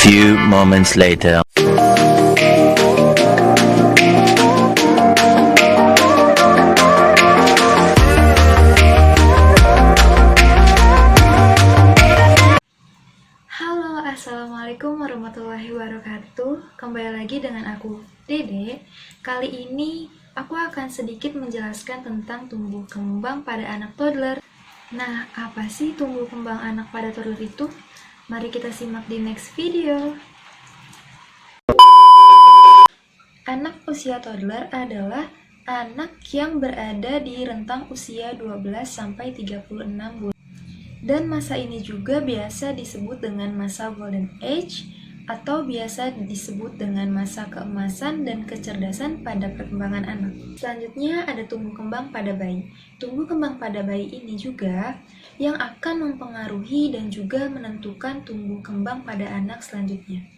few moments later. Halo, assalamualaikum warahmatullahi wabarakatuh. Kembali lagi dengan aku, Dede. Kali ini aku akan sedikit menjelaskan tentang tumbuh kembang pada anak toddler. Nah, apa sih tumbuh kembang anak pada toddler itu? Mari kita simak di next video. Anak usia toddler adalah anak yang berada di rentang usia 12-36 bulan. Dan masa ini juga biasa disebut dengan masa golden age atau biasa disebut dengan masa keemasan dan kecerdasan pada perkembangan anak. Selanjutnya ada tumbuh kembang pada bayi. Tumbuh kembang pada bayi ini juga yang akan mempengaruhi dan juga menentukan tumbuh kembang pada anak selanjutnya.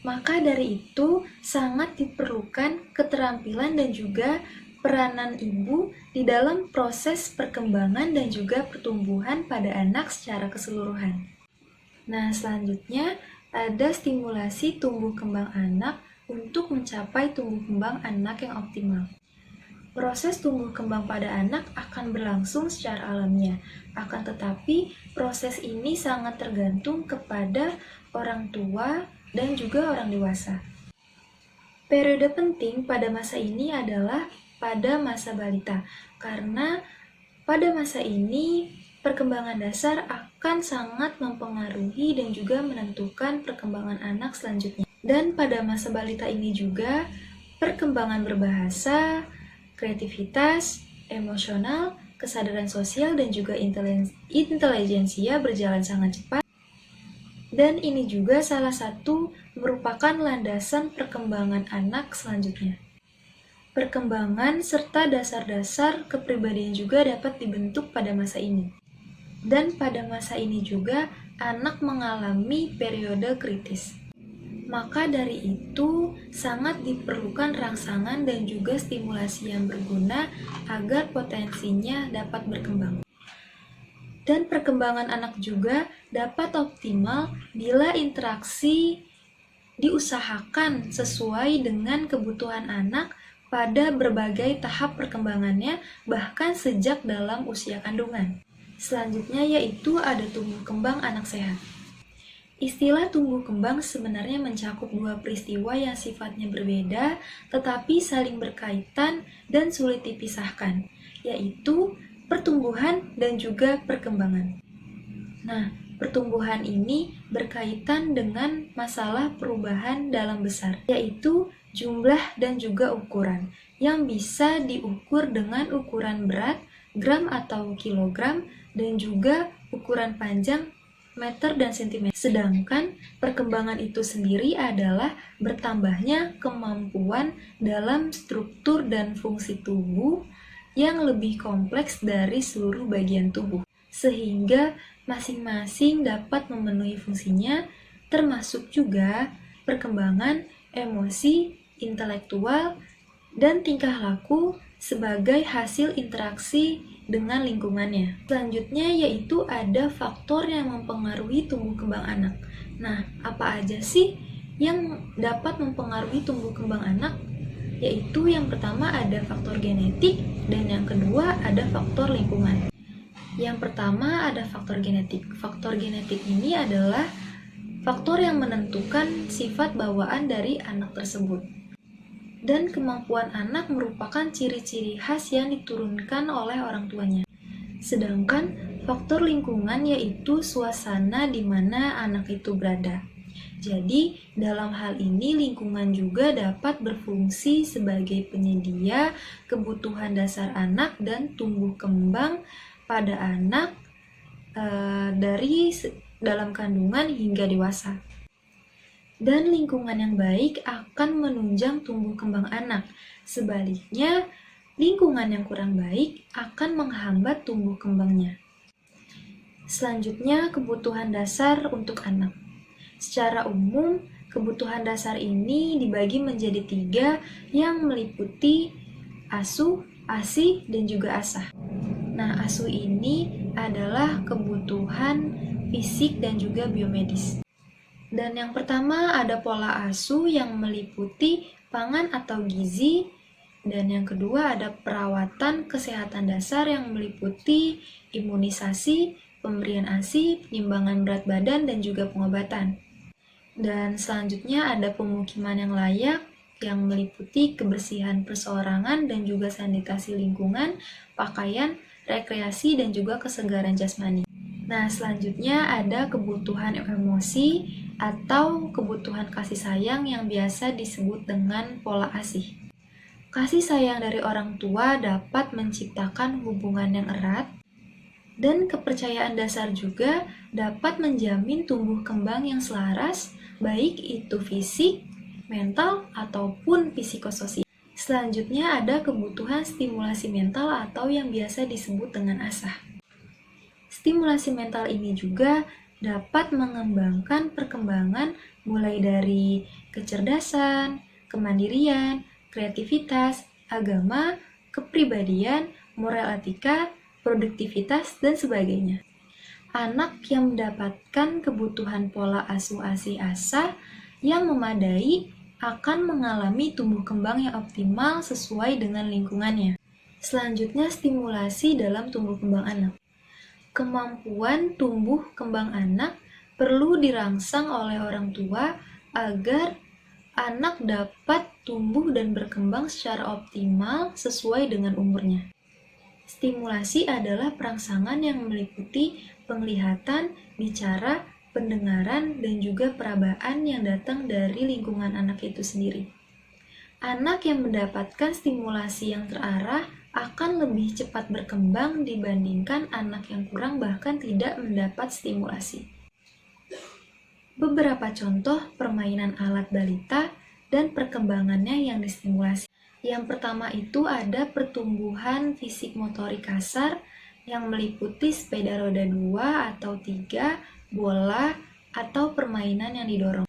Maka dari itu sangat diperlukan keterampilan dan juga peranan ibu di dalam proses perkembangan dan juga pertumbuhan pada anak secara keseluruhan. Nah, selanjutnya ada stimulasi tumbuh kembang anak untuk mencapai tumbuh kembang anak yang optimal. Proses tumbuh kembang pada anak akan berlangsung secara alamiah, akan tetapi proses ini sangat tergantung kepada orang tua dan juga orang dewasa. Periode penting pada masa ini adalah pada masa balita, karena pada masa ini perkembangan dasar akan sangat mempengaruhi dan juga menentukan perkembangan anak selanjutnya. Dan pada masa balita ini juga perkembangan berbahasa, kreativitas, emosional, kesadaran sosial dan juga intelijensia berjalan sangat cepat. Dan ini juga salah satu merupakan landasan perkembangan anak selanjutnya. Perkembangan serta dasar-dasar kepribadian juga dapat dibentuk pada masa ini. Dan pada masa ini juga anak mengalami periode kritis. Maka dari itu sangat diperlukan rangsangan dan juga stimulasi yang berguna agar potensinya dapat berkembang. Dan perkembangan anak juga dapat optimal bila interaksi diusahakan sesuai dengan kebutuhan anak pada berbagai tahap perkembangannya, bahkan sejak dalam usia kandungan. Selanjutnya yaitu ada tumbuh kembang anak sehat. Istilah tumbuh kembang sebenarnya mencakup dua peristiwa yang sifatnya berbeda, tetapi saling berkaitan dan sulit dipisahkan, yaitu pertumbuhan dan juga perkembangan. Nah, pertumbuhan ini berkaitan dengan masalah perubahan dalam besar, yaitu jumlah dan juga ukuran, yang bisa diukur dengan ukuran berat, gram atau kilogram, dan juga ukuran panjang, meter dan sentimeter. Sedangkan perkembangan itu sendiri adalah bertambahnya kemampuan dalam struktur dan fungsi tubuh yang lebih kompleks dari seluruh bagian tubuh, sehingga masing-masing dapat memenuhi fungsinya, termasuk juga perkembangan emosi, intelektual, dan tingkah laku sebagai hasil interaksi dengan lingkungannya. Selanjutnya yaitu ada faktor yang mempengaruhi tumbuh kembang anak. Nah, apa aja sih yang dapat mempengaruhi tumbuh kembang anak? Yaitu yang pertama ada faktor genetik dan yang kedua ada faktor lingkungan. Yang pertama ada faktor genetik. Faktor genetik ini adalah faktor yang menentukan sifat bawaan dari anak tersebut. Dan kemampuan anak merupakan ciri-ciri khas yang diturunkan oleh orang tuanya. Sedangkan faktor lingkungan yaitu suasana di mana anak itu berada. Jadi, dalam hal ini lingkungan juga dapat berfungsi sebagai penyedia kebutuhan dasar anak dan tumbuh kembang pada anak dari dalam kandungan hingga dewasa. Dan lingkungan yang baik akan menunjang tumbuh kembang anak. Sebaliknya, lingkungan yang kurang baik akan menghambat tumbuh kembangnya. Selanjutnya, kebutuhan dasar untuk anak. Secara umum, kebutuhan dasar ini dibagi menjadi 3 yang meliputi ASU, ASI, dan juga ASAH. Nah, ASU ini adalah kebutuhan fisik dan juga biomedis. Dan yang pertama ada pola asuh yang meliputi pangan atau gizi. Dan yang kedua ada perawatan kesehatan dasar yang meliputi imunisasi, pemberian ASI, penimbangan berat badan, dan juga pengobatan. Dan selanjutnya ada pemukiman yang layak yang meliputi kebersihan perseorangan dan juga sanitasi lingkungan, pakaian, rekreasi, dan juga kesegaran jasmani. Nah, selanjutnya ada kebutuhan emosi atau kebutuhan kasih sayang yang biasa disebut dengan pola ASIH. Kasih sayang dari orang tua dapat menciptakan hubungan yang erat, dan kepercayaan dasar juga dapat menjamin tumbuh kembang yang selaras, baik itu fisik, mental, ataupun psikososial. Selanjutnya ada kebutuhan stimulasi mental atau yang biasa disebut dengan asah. Stimulasi mental ini juga dapat mengembangkan perkembangan mulai dari kecerdasan, kemandirian, kreativitas, agama, kepribadian, moral etika, produktivitas, dan sebagainya. Anak yang mendapatkan kebutuhan pola asuh ASI ASA yang memadai akan mengalami tumbuh kembang yang optimal sesuai dengan lingkungannya. Selanjutnya, stimulasi dalam tumbuh kembang anak. Kemampuan tumbuh kembang anak perlu dirangsang oleh orang tua agar anak dapat tumbuh dan berkembang secara optimal sesuai dengan umurnya. Stimulasi adalah perangsangan yang meliputi penglihatan, bicara, pendengaran, dan juga perabaan yang datang dari lingkungan anak itu sendiri. Anak yang mendapatkan stimulasi yang terarah akan lebih cepat berkembang dibandingkan anak yang kurang bahkan tidak mendapat stimulasi. Beberapa contoh permainan alat balita dan perkembangannya yang distimulasi. Yang pertama itu ada pertumbuhan fisik motorik kasar yang meliputi sepeda roda 2 atau 3, bola, atau permainan yang didorong.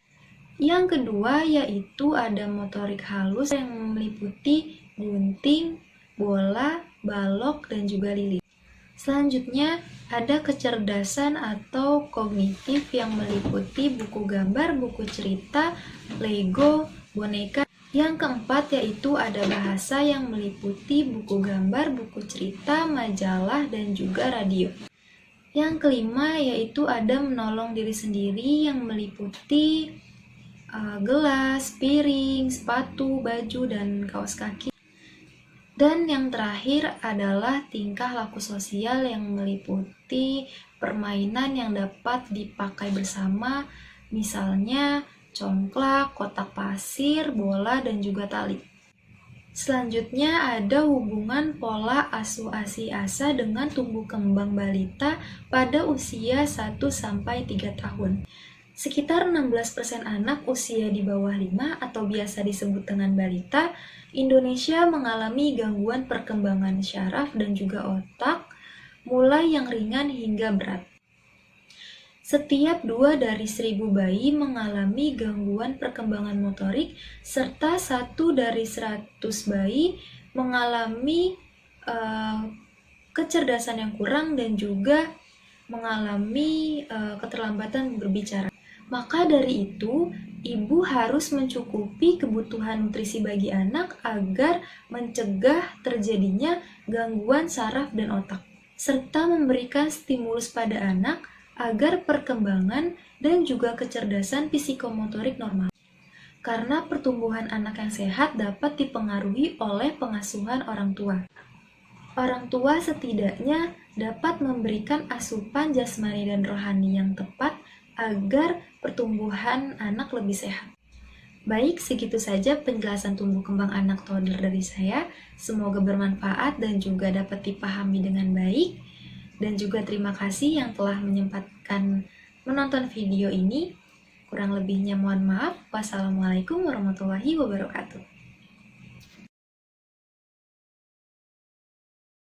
Yang kedua yaitu ada motorik halus yang meliputi gunting, bola, balok, dan juga lilin. Selanjutnya, ada kecerdasan atau kognitif yang meliputi buku gambar, buku cerita, Lego, boneka. Yang keempat yaitu ada bahasa yang meliputi buku gambar, buku cerita, majalah, dan juga radio. Yang kelima yaitu ada menolong diri sendiri yang meliputi gelas, piring, sepatu, baju, dan kaos kaki. Dan yang terakhir adalah tingkah laku sosial yang meliputi permainan yang dapat dipakai bersama, misalnya congklak, kotak pasir, bola, dan juga tali. Selanjutnya ada hubungan pola asuh ASI ASA dengan tumbuh kembang balita pada usia 1-3 tahun. Sekitar 16% anak usia di bawah 5 atau biasa disebut dengan balita, Indonesia mengalami gangguan perkembangan syaraf dan juga otak, mulai yang ringan hingga berat. Setiap 2 dari 1000 bayi mengalami gangguan perkembangan motorik, serta 1 dari 100 bayi mengalami kecerdasan yang kurang dan juga mengalami keterlambatan berbicara. Maka dari itu, ibu harus mencukupi kebutuhan nutrisi bagi anak agar mencegah terjadinya gangguan saraf dan otak, serta memberikan stimulus pada anak agar perkembangan dan juga kecerdasan psikomotorik normal. Karena pertumbuhan anak yang sehat dapat dipengaruhi oleh pengasuhan orang tua. Orang tua setidaknya dapat memberikan asupan jasmani dan rohani yang tepat agar pertumbuhan anak lebih sehat. Baik, segitu saja penjelasan tumbuh kembang anak toddler dari saya. Semoga bermanfaat dan juga dapat dipahami dengan baik. Dan juga terima kasih yang telah menyempatkan menonton video ini. Kurang lebihnya mohon maaf. Wassalamualaikum warahmatullahi wabarakatuh.